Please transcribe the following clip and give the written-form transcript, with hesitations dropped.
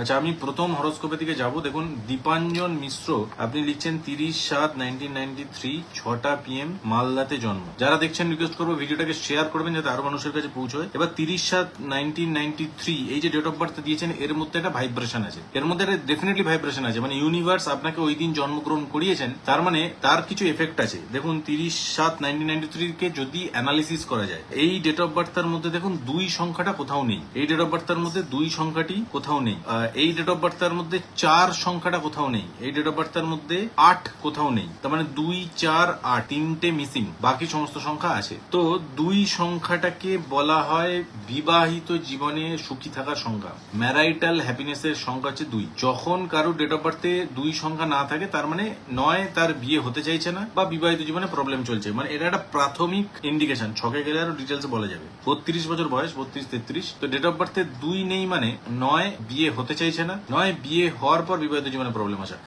আচ্ছা, আমি প্রথম হরোস্কোপের দিকে যাব। দেখুন, দীপাঞ্জন মিশ্র, আপনি লিখছেন 30/7/1993, 6টা PM, মালদাতে জন্ম। যারা দেখছেন রিকোয়েস্ট করবো ভিডিওটাকে শেয়ার করবেন যাতে আরো মানুষের কাছে পৌঁছয়। এবার 30/7/1993 এই যে ডেট অফ বার্থ দিয়েছেন, এর মধ্যে একটা ভাইব্রেশন আছে, এর মধ্যে একটা ডেফিনেটলি ভাইব্রেশন আছে। মানে ইউনিভার্স আপনাকে ওই দিন জন্মগ্রহণ করিয়েছেন, তার মানে তার কিছু এফেক্ট আছে। দেখুন, 30/7/1993 কে যদি অ্যানালিসিস করা যায়, এই ডেট অফ বার্থের মধ্যে দেখুন 2 সংখ্যাটা কোথাও নেই। এই ডেট অফ বার্থের মধ্যে 2 সংখ্যাটি কোথাও নেই। এই ডেট অফ বার্থের মধ্যে 4 সংখ্যাটা কোথাও নেই। এই ডেট অফ বার্থের মধ্যে 8 কোথাও নেই। তার মানে 2, 4, 8 তিনটে মিসিং, বাকি সমস্ত সংখ্যা আছে। তো 2 সংখ্যাটাকে বলা হয় বিবাহিত জীবনে সুখী থাকার সংখ্যা। ম্যারাইটাল হ্যাপিনেসের সংখ্যা হচ্ছে 2। যখন কারো ডেট অফ বার্থে 2 সংখ্যা না থাকে, তার মানে নয় তার বিয়ে হতে চাইছে না বা বিবাহিত জীবনে প্রবলেম চলছে। মানে এটা একটা প্রাথমিক ইন্ডিকেশন। ছকে গেলে আরো ডিটেলসে বলা যাবে। 32 বছর বয়স, 32-33। তো ডেট অফ বার্থে 2 নেই, মানে নয় বিয়ে হতে চাইছে না, নয় বিয়ে হওয়ার পর বিবাহিত জীবনে প্রবলেম আসে।